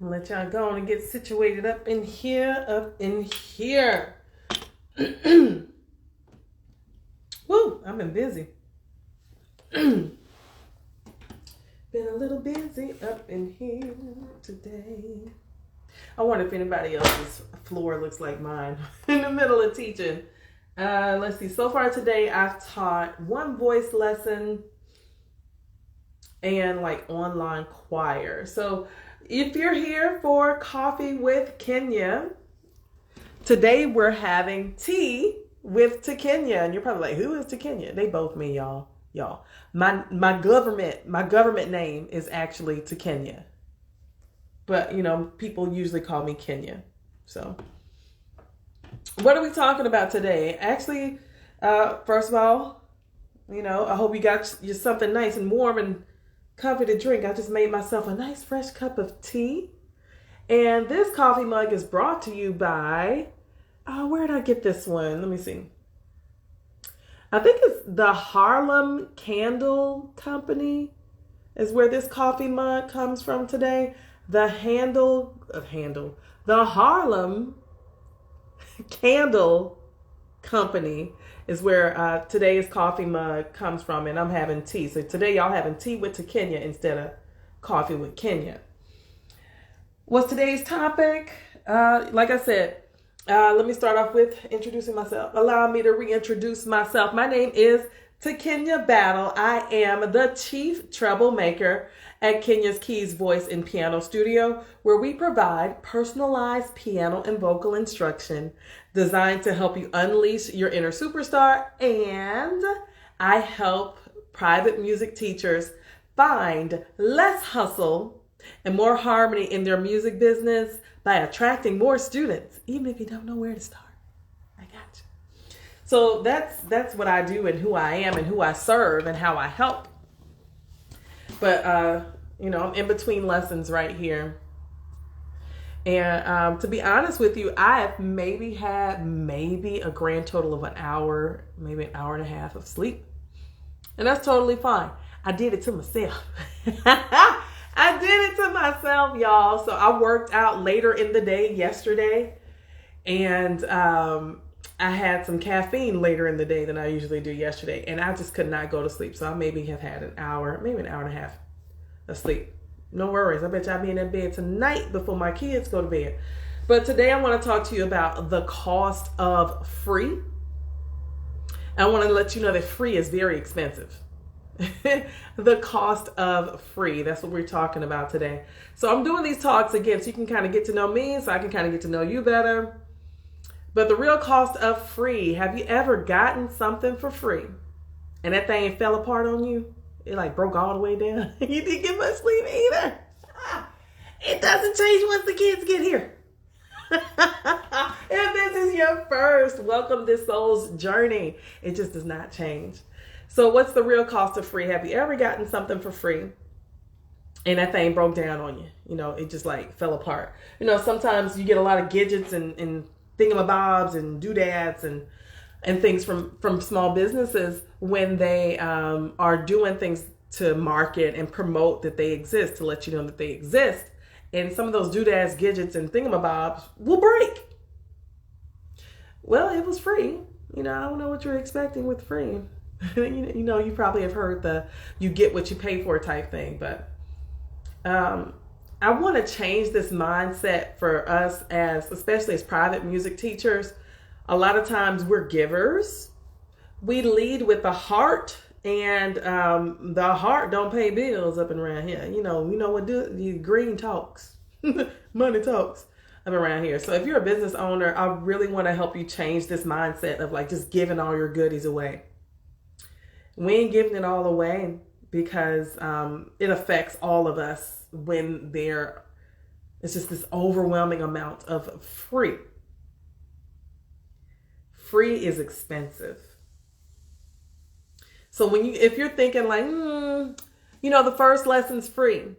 I'm gonna let y'all go on and get situated up in here, Woo, I've been busy. Been a little busy up in here today. I wonder if anybody else's floor looks like mine in the middle of teaching. Let's see. So far today, I've taught one voice lesson and like online choir. So if you're here for Coffee with Kenya, today we're having tea with Kenya. And you're probably like, who is Kenya? They both me, y'all. My government name is actually Kenya. But, you know, people usually call me Kenya. So what are we talking about today? Actually, first of all, you know, I hope you got you something nice and warm and comfy to drink. I just made myself a nice fresh cup of tea. And this coffee mug is brought to you by, where did I get this one? Let me see. I think it's the Harlem Candle Company is where this coffee mug comes from today. The Harlem Candle Company is where today's coffee mug comes from, and I'm having tea. So today y'all having tea with Kenya instead of coffee with Kenya. What's today's topic? Like I said, let me start off with introducing myself. Allow me to reintroduce myself. My name is Kenya Battle. I am the chief troublemaker at Kenya's Keys Voice and Piano Studio, where we provide personalized piano and vocal instruction designed to help you unleash your inner superstar. And I help private music teachers find less hustle and more harmony in their music business by attracting more students, even if you don't know where to start. I got you. So that's what I do and who I am and who I serve and how I help. But, you know, I'm in between lessons right here. And to be honest with you, I've maybe had a grand total of an hour, maybe an hour and a half of sleep. And that's totally fine. I did it to myself. I did it to myself, y'all. So I worked out later in the day yesterday. And I had some caffeine later in the day than I usually do yesterday. And I just could not go to sleep. So I maybe have had an hour, maybe an hour and a half of sleep. No worries. I bet y'all be in that bed tonight before my kids go to bed. But today I want to talk to you about the cost of free. I want to let you know that free is very expensive. The cost of free. That's what we're talking about today. So I'm doing these talks again so you can kind of get to know me, so I can kind of get to know you better. But the real cost of free, have you ever gotten something for free and that thing fell apart on you? It like broke all the way down. You didn't get much sleep either. It doesn't change once the kids get here. If this is your first welcome to Soul's journey, it just does not change. So what's the real cost of free? Have you ever gotten something for free and that thing broke down on you? You know, it just like fell apart. You know, sometimes you get a lot of gadgets and thingamabobs and doodads and things from small businesses when they are doing things to market and promote that they exist, to let you know that they exist. And some of those doodads, gadgets, and thingamabobs will break. Well, it was free. You know, I don't know what you're expecting with free. You know, you probably have heard the you get what you pay for type thing. But I want to change this mindset for us especially as private music teachers. A lot of times we're givers. We lead with the heart, and the heart don't pay bills up and around here. You know what green talks, money talks up around here. So if you're a business owner, I really want to help you change this mindset of like just giving all your goodies away. We ain't giving it all away because it affects all of us when it's just this overwhelming amount of free. Free is expensive. So if you're thinking like, you know, the first lesson's free.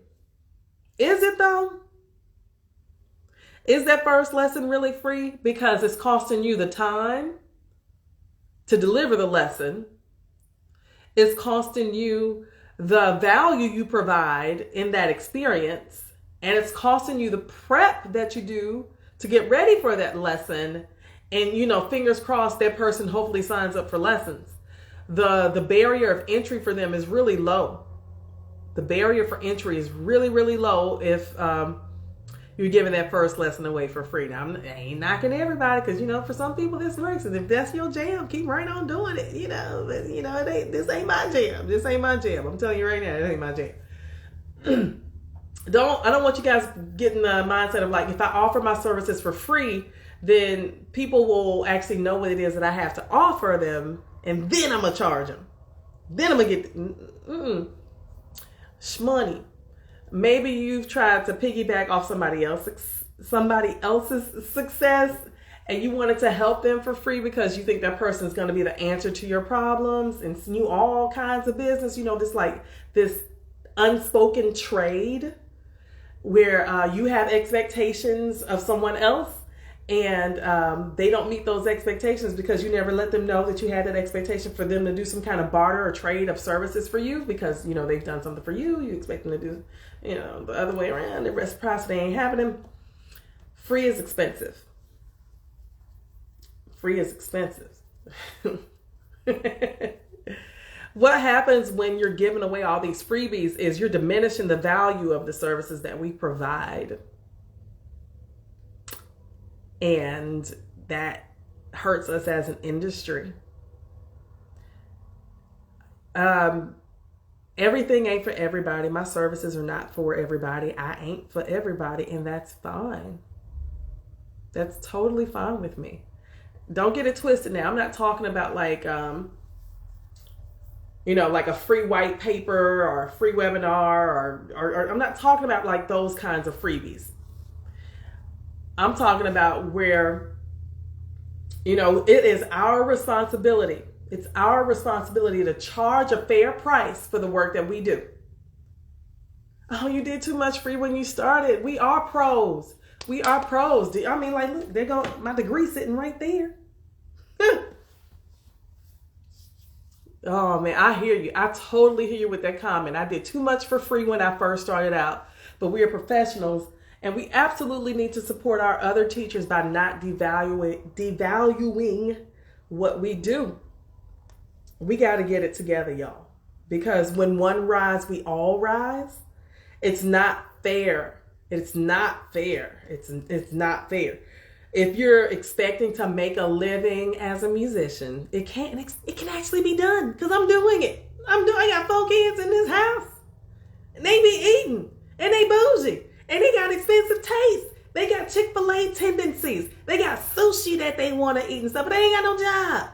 Is it though? Is that first lesson really free? Because it's costing you the time to deliver the lesson. It's costing you the value you provide in that experience. and it's costing you the prep that you do to get ready for that lesson. And, you know, fingers crossed that person hopefully signs up for lessons. The barrier of entry for them is really low. The barrier for entry is really, really low if you're giving that first lesson away for free. Now, I ain't knocking everybody, because, you know, for some people this works. And if that's your jam, keep right on doing it. You know, but, you know, this ain't my jam. This ain't my jam. I'm telling you right now, it ain't my jam. I don't want you guys getting the mindset of like, if I offer my services for free, then people will actually know what it is that I have to offer them, and then I'm gonna charge them. Then I'm gonna get shmoney. Maybe you've tried to piggyback off somebody else's success, and you wanted to help them for free because you think that person is going to be the answer to your problems and skew all kinds of business. You know, this unspoken trade where you have expectations of someone else, and they don't meet those expectations because you never let them know that you had that expectation for them to do some kind of barter or trade of services for you, because, you know, they've done something for you. You expect them to do, you know, the other way around. The reciprocity ain't happening. Free is expensive. Free is expensive. What happens when you're giving away all these freebies is you're diminishing the value of the services that we provide. And that hurts us as an industry. Everything ain't for everybody. My services are not for everybody. I ain't for everybody, and that's fine. That's totally fine with me. Don't get it twisted now. I'm not talking about like, you know, like a free white paper or a free webinar, or I'm not talking about like those kinds of freebies. I'm talking about where, you know, it is our responsibility. It's our responsibility to charge a fair price for the work that we do. Oh, you did too much free when you started. We are pros. We are pros. I mean, like, look, there go my degree sitting right there. Oh, man, I hear you. I totally hear you with that comment. I did too much for free when I first started out. But we are professionals, and we absolutely need to support our other teachers by not devaluing what we do. We got to get it together, y'all. Because when one rise, we all rise. It's not fair. It's not fair. It's not fair. If you're expecting to make a living as a musician, it can actually be done, because I'm doing it. I got 4 kids in this house, and they be eating, and they bougie, and they got expensive taste. They got Chick-fil-A tendencies. They got sushi that they want to eat and stuff, but they ain't got no job.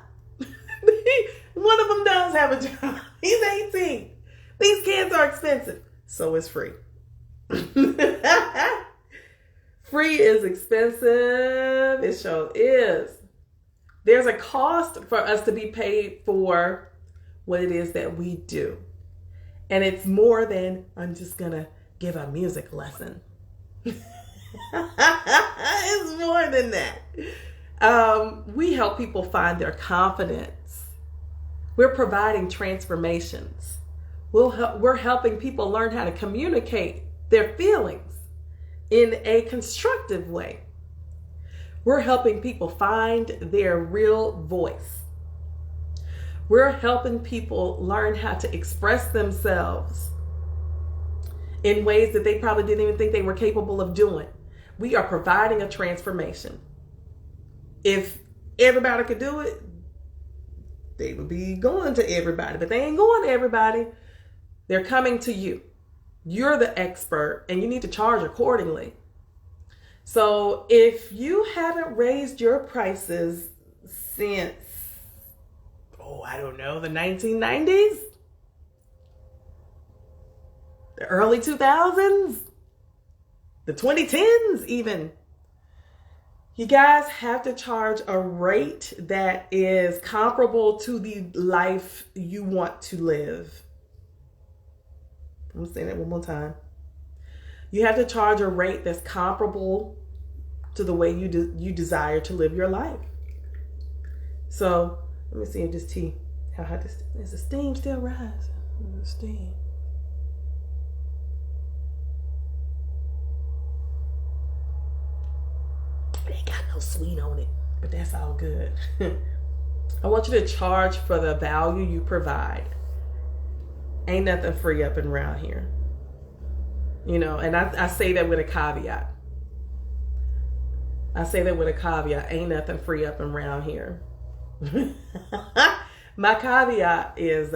One of them does have a job. He's 18. These kids are expensive, so it's free. Free is expensive. It sure is. There's a cost for us to be paid for what it is that we do. And it's more than, I'm just going to give a music lesson. It's more than that. We help people find their confidence. We're providing transformations. We're helping people learn how to communicate their feelings in a constructive way. We're helping people find their real voice. We're helping people learn how to express themselves in ways that they probably didn't even think they were capable of doing. We are providing a transformation. If everybody could do it, they would be going to everybody, but they ain't going to everybody. They're coming to you. You're the expert, and you need to charge accordingly. So if you haven't raised your prices since, I don't know, the 1990s, the early 2000s, the 2010s even, you guys have to charge a rate that is comparable to the life you want to live. I'm saying that one more time. You have to charge a rate that's comparable to the way you desire to live your life. So let me see if this tea, how hot this is. The steam still rising. The steam. little sweet on it. But that's all good. I want you to charge for the value you provide. Ain't nothing free up and around here. You know, and I say that with a caveat. I say that with a caveat. Ain't nothing free up and around here. My caveat is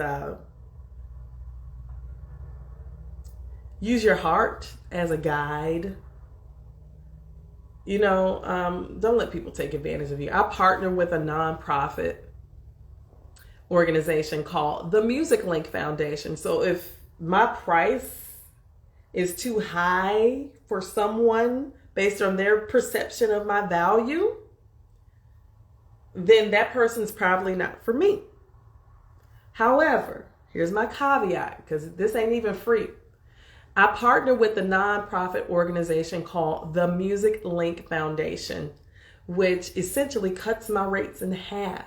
use your heart as a guide. You know, don't let people take advantage of you. I partner with a nonprofit organization called the Music Link Foundation. So if my price is too high for someone based on their perception of my value, then that person's probably not for me. However, here's my caveat, because this ain't even free. I partner with the nonprofit organization called the Music Link Foundation, which essentially cuts my rates in half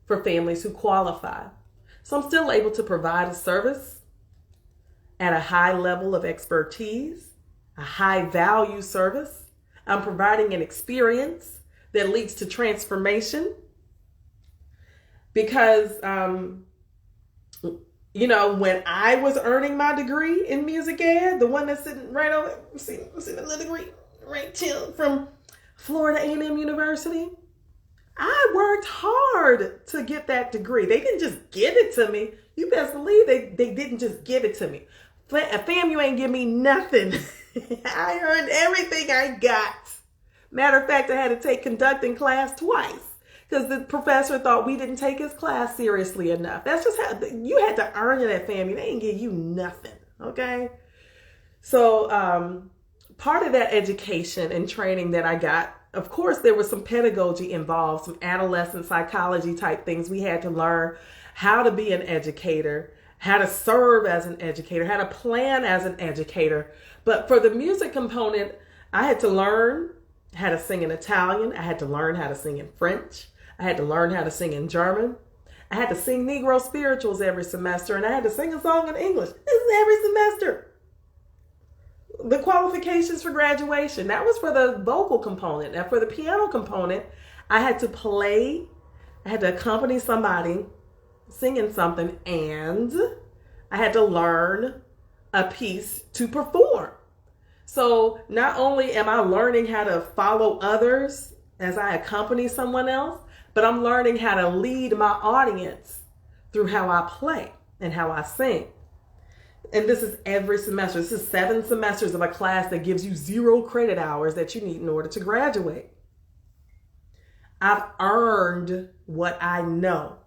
for families who qualify. So I'm still able to provide a service at a high level of expertise, a high value service. I'm providing an experience that leads to transformation because, you know, when I was earning my degree in music ed, the one that's sitting right over, see the little degree right here from Florida A&M University, I worked hard to get that degree. They didn't just give it to me. You best believe they didn't just give it to me. FAMU ain't give me nothing. I earned everything I got. Matter of fact, I had to take conducting class twice because the professor thought we didn't take his class seriously enough. That's just how you had to earn it at FAMU. They didn't give you nothing. Okay. So part of that education and training that I got, of course, there was some pedagogy involved, some adolescent psychology type things. We had to learn how to be an educator, how to serve as an educator, how to plan as an educator. But for the music component, I had to learn how to sing in Italian. I had to learn how to sing in French. I had to learn how to sing in German. I had to sing Negro spirituals every semester, and I had to sing a song in English. This is every semester. The qualifications for graduation, that was for the vocal component. Now for the piano component, I had to play, I had to accompany somebody singing something, and I had to learn a piece to perform. So not only am I learning how to follow others as I accompany someone else, but I'm learning how to lead my audience through how I play and how I sing. And this is every semester. This is 7 semesters of a class that gives you 0 credit hours that you need in order to graduate. I've earned what I know.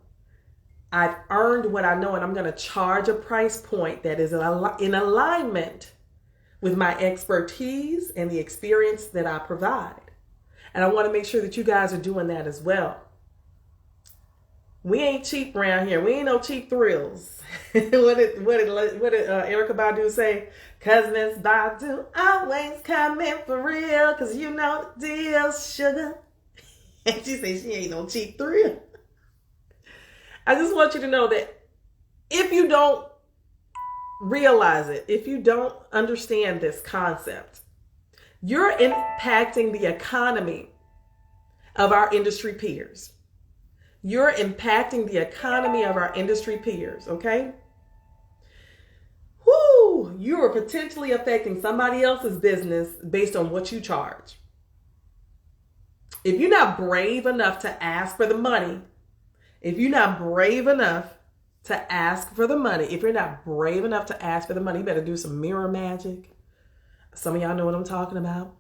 I've earned what I know, and I'm going to charge a price point that is in alignment with my expertise and the experience that I provide. And I want to make sure that you guys are doing that as well. We ain't cheap around here. We ain't no cheap thrills. What did Erykah Badu say? 'Cause Miss Badu always coming for real, 'cause you know the deal, sugar. And she said she ain't no cheap thrill. I just want you to know that if you don't realize it, if you don't understand this concept, you're impacting the economy of our industry peers. You're impacting the economy of our industry peers, okay? Whoo! You are potentially affecting somebody else's business based on what you charge. If you're not brave enough to ask for the money, if you're not brave enough to ask for the money, if you're not brave enough to ask for the money, you better do some mirror magic. Some of y'all know what I'm talking about.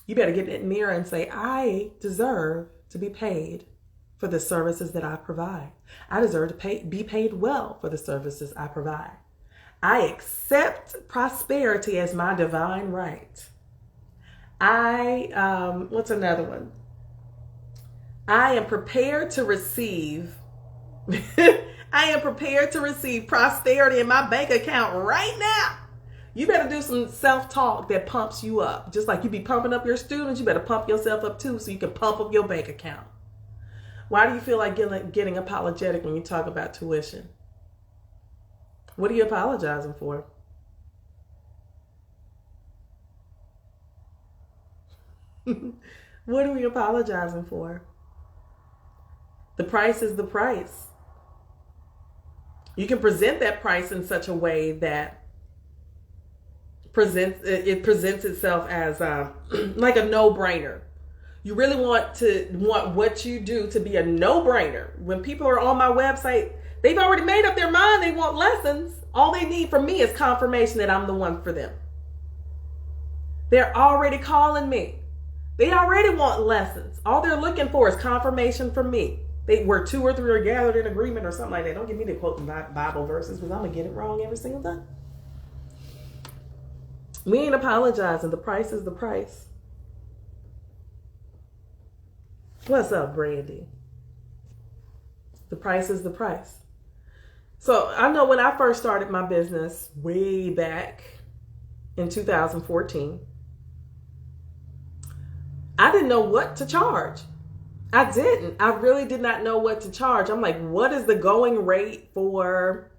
You better get in that mirror and say, I deserve to be paid for the services that I provide. I deserve to be paid well for the services I provide. I accept prosperity as my divine right. What's another one? I am prepared to receive I am prepared to receive prosperity in my bank account right now. You better do some self-talk that pumps you up. Just like you be pumping up your students, you better pump yourself up too so you can pump up your bank account. Why do you feel like getting apologetic when you talk about tuition? What are you apologizing for? What are we apologizing for? The price is the price. You can present that price in such a way that presents itself as like a no-brainer. You really want what you do to be a no-brainer. When people are on my website, they've already made up their mind they want lessons. All they need from me is confirmation that I'm the one for them. They're already calling me. They already want lessons. All they're looking for is confirmation from me. Where two or three are gathered in agreement or something like that. Don't get me to quote Bible verses because I'm going to get it wrong every single time. We ain't apologizing. The price is the price. What's up, Brandy? The price is the price. So I know when I first started my business way back in 2014, I didn't know what to charge. I didn't. I really did not know what to charge. I'm like, what is the going rate for?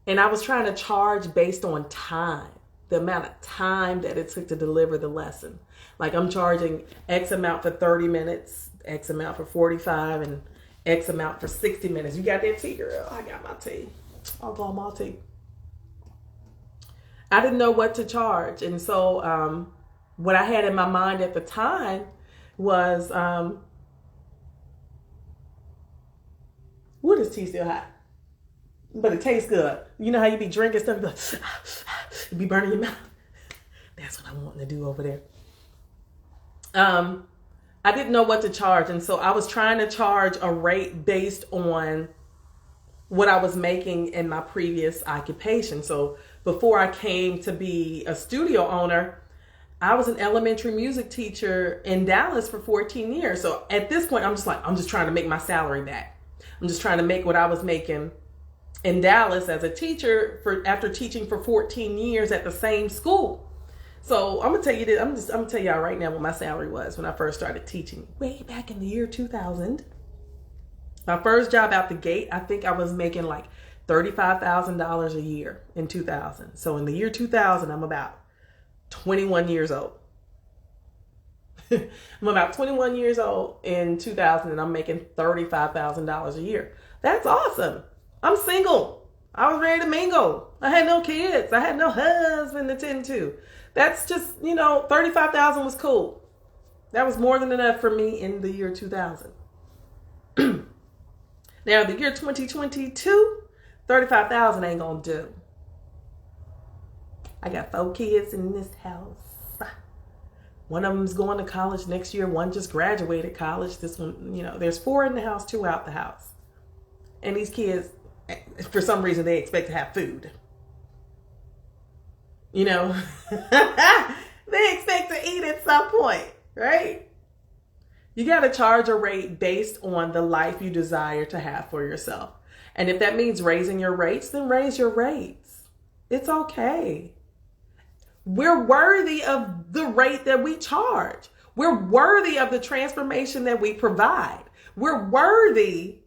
And I was trying to charge based on time, the amount of time that it took to deliver the lesson. Like I'm charging X amount for 30 minutes, X amount for 45, and X amount for 60 minutes. You got that tea, girl? I got my tea. I'll go on my tea. I didn't know what to charge. And so what I had in my mind at the time was, what is tea still hot? But it tastes good. You know how you be drinking stuff, you be burning your mouth. That's what I'm wanting to do over there. I didn't know what to charge. And so I was trying to charge a rate based on what I was making in my previous occupation. So before I came to be a studio owner, I was an elementary music teacher in Dallas for 14 years. So at this point, I'm just trying to make my salary back. I'm just trying to make what I was making in Dallas as a teacher after teaching for 14 years at the same school. So I'm gonna tell you this. I'm gonna tell y'all right now what my salary was when I first started teaching way back in the year 2000. My first job out the gate, I think I was making like $35,000 a year in 2000. So in the year 2000, I'm about 21 years old. I'm about 21 years old in 2000 and I'm making $35,000 a year. That's awesome. I'm single. I was ready to mingle. I had no kids. I had no husband to tend to. That's just, 35,000 was cool. That was more than enough for me in the year 2000. Now, the year 2022, 35,000 ain't gonna do. I got 4 kids in this house. One of them's going to college next year. One just graduated college. This one, there's 4 in the house, 2 out the house. And these kids, for some reason, they expect to have food. They expect to eat at some point, right? You got to charge a rate based on the life you desire to have for yourself. And if that means raising your rates, then raise your rates. It's okay. We're worthy of the rate that we charge. We're worthy of the transformation that we provide. We're worthy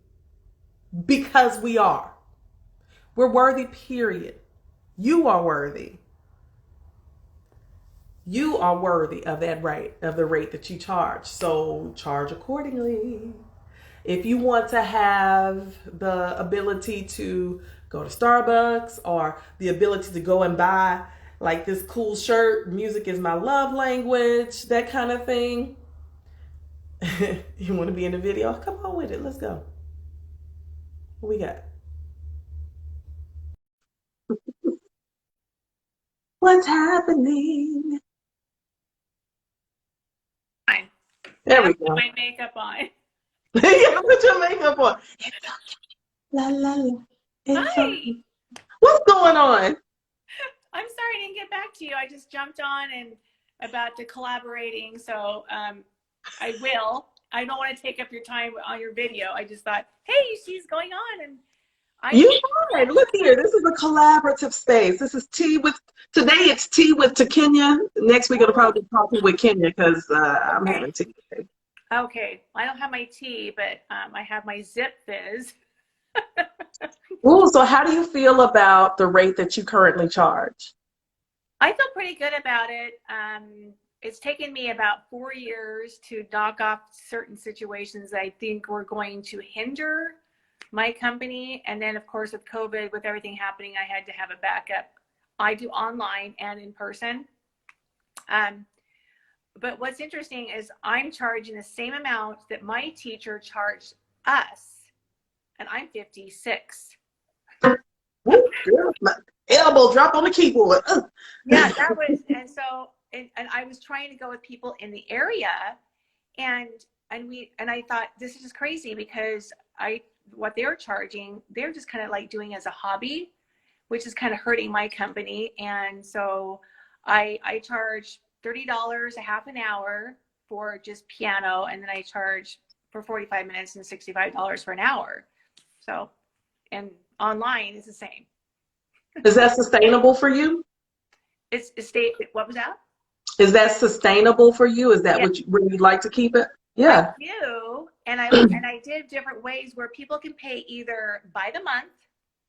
because we are. We're worthy, period. You are worthy. You are worthy of that rate, of the rate that you charge. So charge accordingly. If you want to have the ability to go to Starbucks or the ability to go and buy like this cool shirt, music is my love language, that kind of thing. You want to be in the video? Come on with it. Let's go. What we got? What's happening? Fine. There we Put go. my makeup on. Yeah, put your makeup on. It's okay. La la la. It's Hi. okay. What's going on? I'm sorry I didn't get back to you. I just jumped on and about to collaborating. So I will. I don't want to take up your time on your video. I just thought, hey, she's going on. And You fine. Look here. This is a collaborative space. This is today it's tea with Kenya. Next week it'll probably be coffee with Kenya because I'm having tea today. Okay. I don't have my tea, but I have my Zip Fizz. Ooh, so how do you feel about the rate that you currently charge? I feel pretty good about it. it's taken me about 4 years to knock off certain situations that I think were going to hinder my company. And then, of course, with COVID, with everything happening, I had to have a backup. I do online and in person. But what's interesting is I'm charging the same amount that my teacher charged us, and I'm 56. Woo, girl, my elbow drop on the keyboard. Yeah, that was, and so, and I was trying to go with people in the area, and I thought this is just crazy because what they're charging, they're just kind of like doing as a hobby, which is kind of hurting my company. And so I charge $30 a half an hour for just piano, and then I charge for 45 minutes and $65 for an hour. So, and online is the same. Is that sustainable for you? What was that? Is that sustainable for you? Is that Yeah. where you'd like to keep it? Yeah. I do, and I did different ways where people can pay either by the month,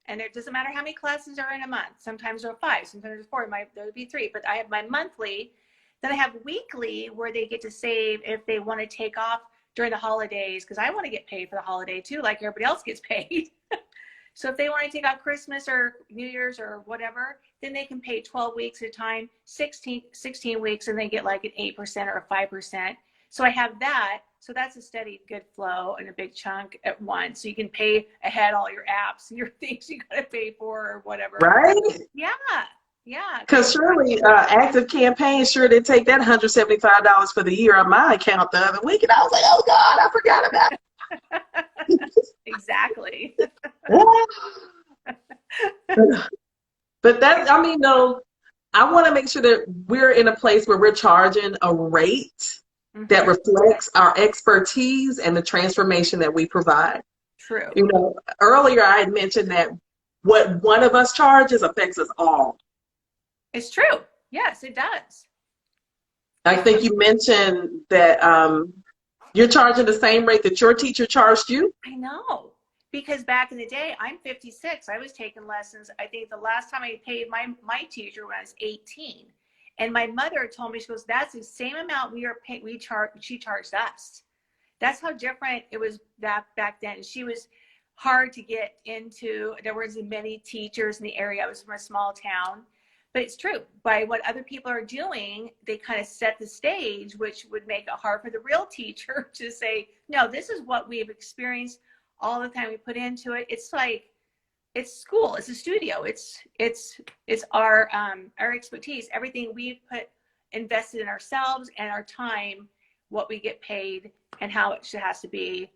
and it doesn't matter how many classes are in a month. Sometimes there are 5, sometimes there's 4. There would be 3, but I have my monthly. Then I have weekly where they get to save if they want to take off during the holidays, because I want to get paid for the holiday too, like everybody else gets paid. So if they want to take out Christmas or New Year's or whatever, then they can pay 12 weeks at a time, 16 weeks, and they get like an 8% or a 5%. So I have that. So that's a steady good flow and a big chunk at once. So you can pay ahead all your apps and your things you got to pay for or whatever. Right? Yeah. Yeah. Because surely Active Campaign, sure did take that $175 for the year on my account the other week. And I was like, oh God, I forgot about it. Exactly. But that, I mean, no, I want to make sure that we're in a place where we're charging a rate that reflects our expertise and the transformation that we provide. True. You know, earlier I had mentioned that what one of us charges affects us all. It's true. Yes, it does. I think you mentioned that you're charging the same rate that your teacher charged you. I know. Because back in the day, I'm 56. I was taking lessons. I think the last time I paid my teacher when I was 18. And my mother told me, she goes, that's the same amount she charged us. That's how different it was back then. She was hard to get into. There wasn't many teachers in the area. I was from a small town. But it's true. By what other people are doing, they kind of set the stage, which would make it hard for the real teacher to say, no, this is what we've experienced all the time we put into it. It's like, it's school, it's a studio, it's our expertise, everything we've invested in ourselves and our time, what we get paid and how it has to be.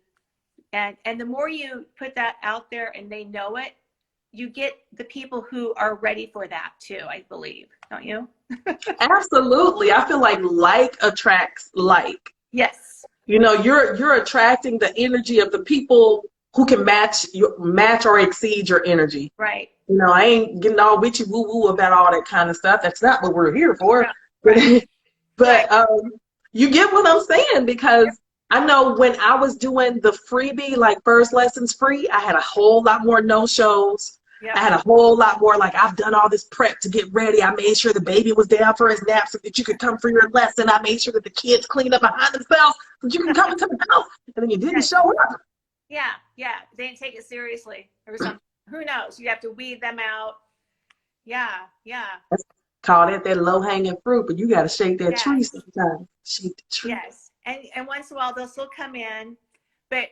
And the more you put that out there and they know it, you get the people who are ready for that too, I believe, don't you? Absolutely. I feel like attracts like. Yes. You know, you're attracting the energy of the people who can match or exceed your energy. Right. You know, I ain't getting all witchy woo woo about all that kind of stuff. That's not what we're here for. No. Right. But you get what I'm saying, because I know when I was doing the freebie, like first lessons free, I had a whole lot more no-shows. Yep. I had a whole lot more, like, I've done all this prep to get ready. I made sure the baby was down for his nap so that you could come for your lesson. I made sure that the kids cleaned up behind themselves so that you can come into the house. And then you didn't show up. Yeah, yeah. They didn't take it seriously. There was something. Who knows? You have to weed them out. Yeah, yeah. That's called it that low-hanging fruit, but you got to shake that tree sometimes. Shake the tree. Yes, and once in a while they'll still come in. But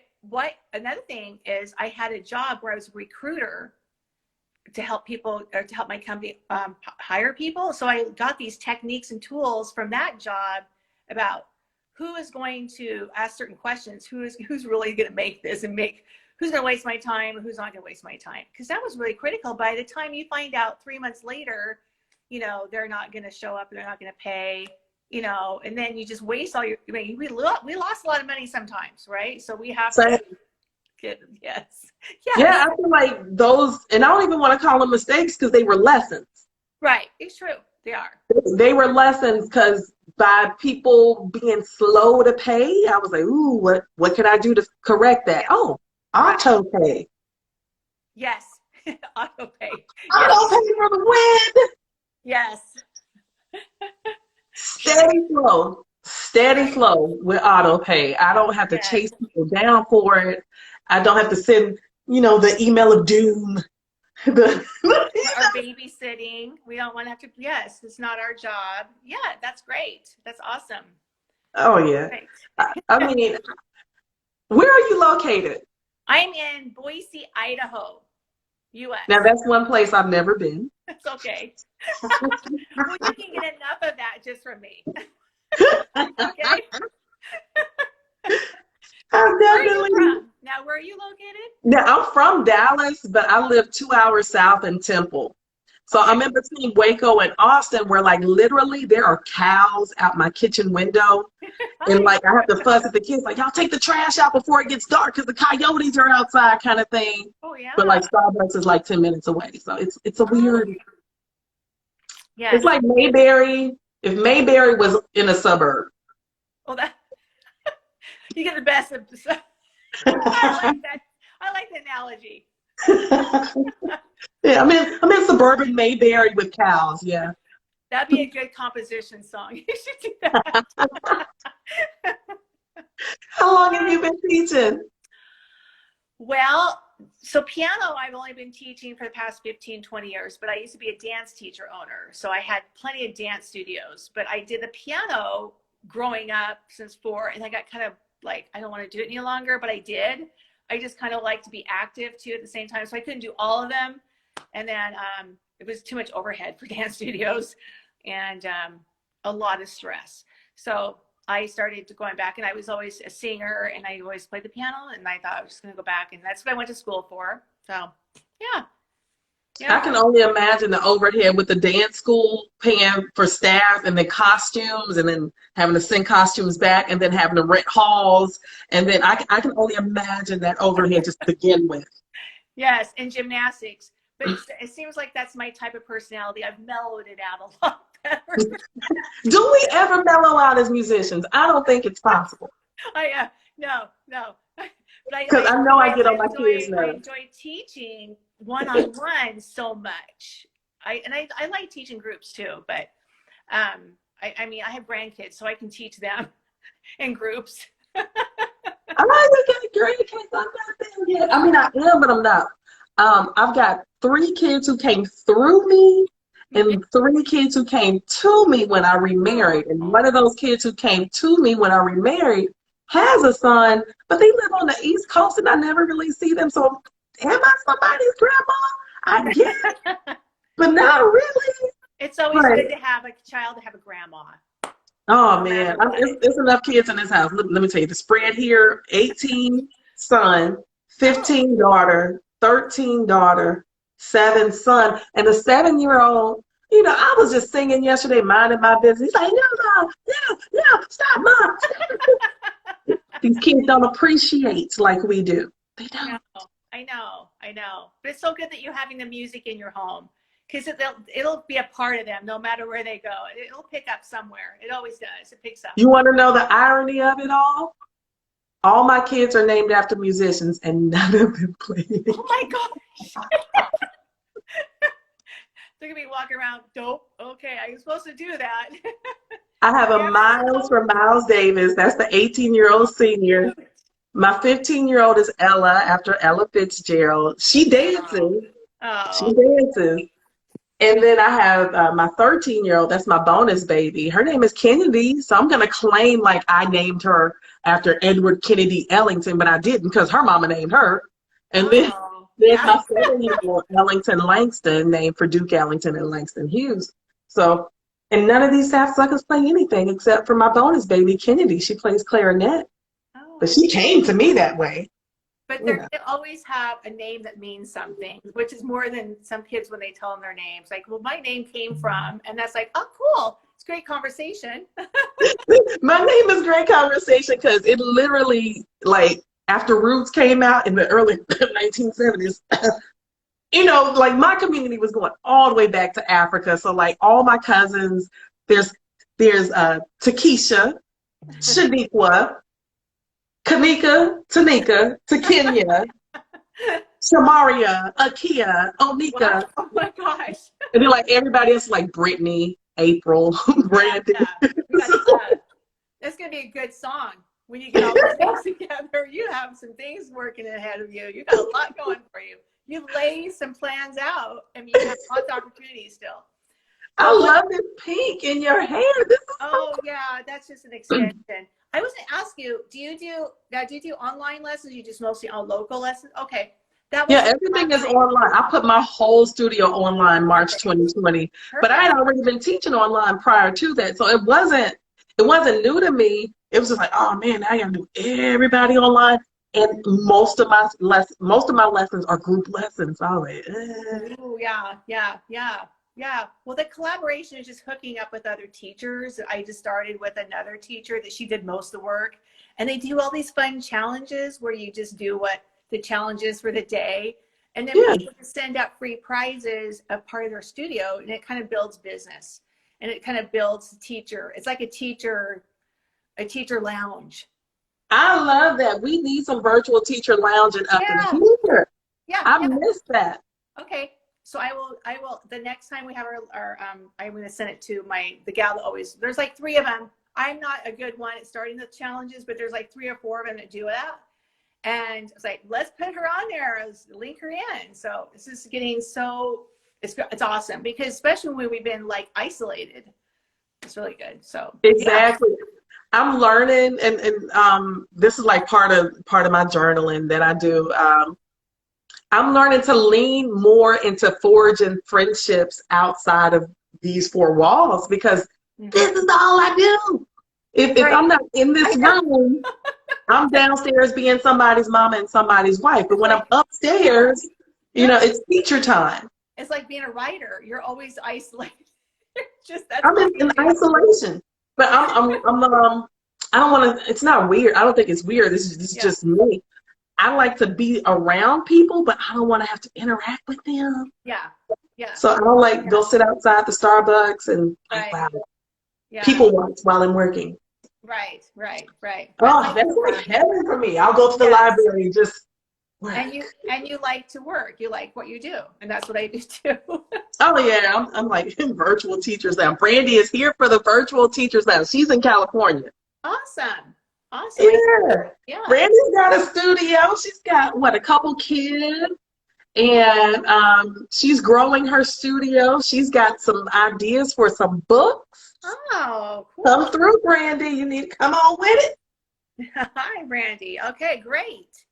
another thing is, I had a job where I was a recruiter to help people, or to help my company hire people. So I got these techniques and tools from that job about who is going to ask certain questions, who's really going to make this, and who's going to waste my time, and who's not going to waste my time. Because that was really critical. By the time you find out 3 months later, you know, they're not going to show up, they're not going to pay, you know, and then you just waste all your, I mean, we lost a lot of money sometimes, right? So we have to get, yes. Yeah, I feel like those, and I don't even want to call them mistakes, because they were lessons. Right, it's true, they are. They were lessons, because by people being slow to pay, I was like, ooh, what can I do to correct that? Oh, auto pay. Yes, auto pay. Auto pay for the win. Yes. steady flow with auto pay. I don't have to Yes. chase people down for it. I don't have to send, the email of doom. Or babysitting. We don't want to have to, yes, it's not our job. Yeah, that's great. That's awesome. Oh yeah. Great. I mean, where are you located? I'm in Boise, Idaho, U.S. Now that's one place I've never been. It's okay. Well, you can get enough of that just from me. Okay. I'm definitely. Where are you from? Now, where are you located? Now I'm from Dallas, but I live 2 hours south in Temple. So I'm in between Waco and Austin, where like literally there are cows out my kitchen window. And like I have to fuss at the kids, like, y'all take the trash out before it gets dark because the coyotes are outside kind of thing. Oh yeah. But like Starbucks is like 10 minutes away. So it's a weird. Yes. It's like Mayberry, if Mayberry was in a suburb. Well, that you get the best of the I like that. I like the analogy. Yeah, I'm in suburban Mayberry with cows. Yeah. That'd be a good composition song. You should do that. How long have you been teaching? Well, so piano, I've only been teaching for the past 15, 20 years, but I used to be a dance teacher owner. So I had plenty of dance studios, but I did the piano growing up since 4, and I got kind of like, I don't want to do it any longer, but I did. I just kind of like to be active too at the same time. So I couldn't do all of them. And then it was too much overhead for dance studios and a lot of stress. So I started going back, and I was always a singer, and I always played the piano, and I thought I was just going to go back, and that's what I went to school for. So, yeah. I can only imagine the overhead with the dance school paying for staff and then costumes and then having to send costumes back and then having to rent halls. And then I can only imagine that overhead just to begin with. Yes, and gymnastics. But it seems like that's my type of personality. I've mellowed it out a lot better. Do we ever mellow out as musicians? I don't think it's possible. No. Because I know I get on my kids' nerves. I enjoy teaching one-on-one so much. I like teaching groups too, but I mean, I have grandkids, so I can teach them in groups. I like to get grandkids. I'm not there yet. I mean, I am, but I'm not. I've got 3 kids who came through me and 3 kids who came to me when I remarried. And one of those kids who came to me when I remarried has a son, but they live on the East Coast and I never really see them. So am I somebody's grandma? I guess, but not really. It's always good to have a child to have a grandma. Oh man, it's enough kids in this house. Let me tell you, the spread here: 18 son, 15 daughter, 13 daughter, 7 son, and the 7-year-old. I was just singing yesterday, minding my business. He's like, no, stop, Mom. These kids don't appreciate like we do. They don't. I know. But it's so good that you're having the music in your home, because it'll be a part of them no matter where they go. It'll pick up somewhere. It always does. It picks up. You want to know the irony of it all? All my kids are named after musicians, and none of them play. Oh my gosh. They're going to be walking around, dope. Okay, I'm supposed to do that. I have a Miles from Miles Davis. That's the 18-year-old senior. My 15-year-old is Ella, after Ella Fitzgerald. She dances. Oh. She dances. And then I have my 13-year-old. That's my bonus baby. Her name is Kennedy. So I'm going to claim like I named her after Edward Kennedy Ellington, but I didn't because her mama named her. And then there's my 7-year-old Ellington Langston, named for Duke Ellington and Langston Hughes. So, and none of these sapsuckers play anything except for my bonus baby, Kennedy. She plays clarinet. Oh. But she came to me that way. But they always have a name that means something, which is more than some kids when they tell them their names. Like, well, my name came from, and that's like, oh, cool. It's great conversation. My name is great conversation because it literally, like, after Roots came out in the early 1970s, like my community was going all the way back to Africa. So like all my cousins, there's Takesha, Shaniqua, Kanika, Tanika, Takenya, Shamaria, Akia, Onika. Wow. Oh my gosh. And then like everybody else like Brittany, April, Brandy. That's going to be a good song when you get all those things together. You have some things working ahead of you. You got a lot going for you. You lay some plans out. I mean, you have lots of opportunities still. I love this pink in your hair. This is yeah, that's just an extension. I was going to ask you, do you do online lessons? You just mostly on local lessons? Okay. Everything is online. I put my whole studio online March 2020. But I had already been teaching online prior to that. So it wasn't new to me. It was just like, oh man, now I gotta do everybody online. And most of my lessons are group lessons. So I was like, oh yeah. Well, the collaboration is just hooking up with other teachers. I just started with another teacher that she did most of the work. And they do all these fun challenges where you just do what the challenges for the day. And then people can send out free prizes of part of their studio, and it kind of builds business. And it kind of builds the teacher. It's like a teacher lounge. I love that. We need some virtual teacher lounging up in here. Yeah. I miss that. Okay. So I will, the next time we have our I'm going to send it to the gal that always, there's like 3 of them. I'm not a good one at starting the challenges, but there's like 3 or 4 of them that do that. And it's like, let's put her on there, let's link her in. So this is getting it's awesome, because especially when we've been like isolated, it's really good. So exactly. Yeah. I'm learning, and this is like part of my journaling that I do. I'm learning to lean more into forging friendships outside of these 4 walls, because this is all I do. If I'm not in this room, I'm downstairs being somebody's mama and somebody's wife. But when I'm upstairs, it's teacher time. It's like being a writer. You're always isolated. I'm in isolation. But I don't want to, it's not weird. I don't think it's weird. This is just me. I like to be around people, but I don't want to have to interact with them. Yeah. So I don't go sit outside the Starbucks and wow. People watch while I'm working. Right. Oh, that's like heaven for me. I'll go to the library and just work. And you like to work. You like what you do, and that's what I do too. Oh yeah, I'm like virtual teachers now. Brandy is here for the virtual teachers now. She's in California. Awesome. Yeah. Brandy's got a studio. She's got a couple kids, and she's growing her studio. She's got some ideas for some books. Oh, cool. Come through, Brandy. You need to come on with it. Hi, Brandy. Okay, great.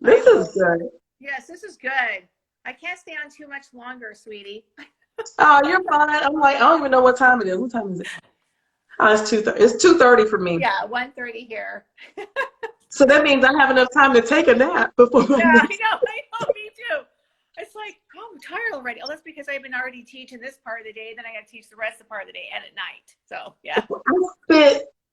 This is good. Yes, this is good. I can't stay on too much longer, sweetie. Oh, you're fine. I'm like, I don't even know what time it is. What time is it? Oh, it's 2:30. It's 2:30 for me. Yeah, 1:30 here. So that means I have enough time to take a nap before. Yeah, I know, me too. It's like, oh, I'm tired already. Oh, that's because I've been already teaching this part of the day. Then I got to teach the rest of the part of the day and at night. So, yeah.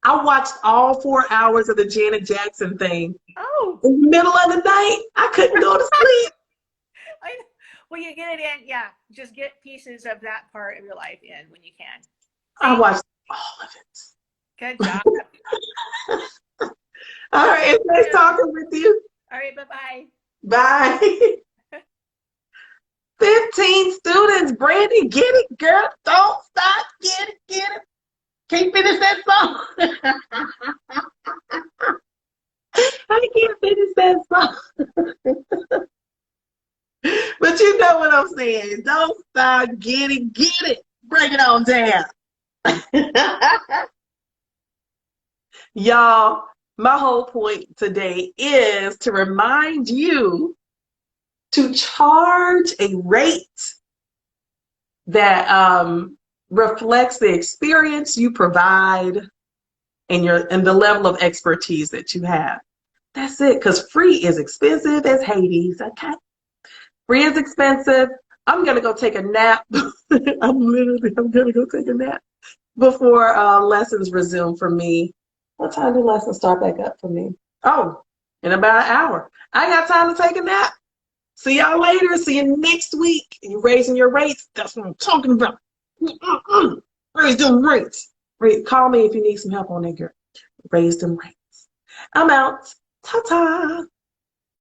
I watched all 4 hours of the Janet Jackson thing. Oh. In the middle of the night. I couldn't go to sleep. Well, you get it in. Yeah. Just get pieces of that part of your life in when you can. I watched all of it. Good job. All right. It's nice talking with you. All right. Bye-bye. Bye. 15 students. Brandy, get it, girl. Don't stop. Get it. Can't finish that song. I can't finish that song. But you know what I'm saying. Don't stop. Get it. Bring it on down. Y'all, my whole point today is to remind you to charge a rate that reflects the experience you provide and the level of expertise that you have. That's it, because free is expensive as Hades, okay? Free is expensive. I'm gonna go take a nap. I'm gonna go take a nap before lessons resume for me. What time do lessons start back up for me? Oh, in about an hour. I got time to take a nap. See y'all later. See you next week. You raising your rates. That's what I'm talking about. Raise them rates. Call me if you need some help on that, girl. Raise them rates. I'm out. Ta-ta.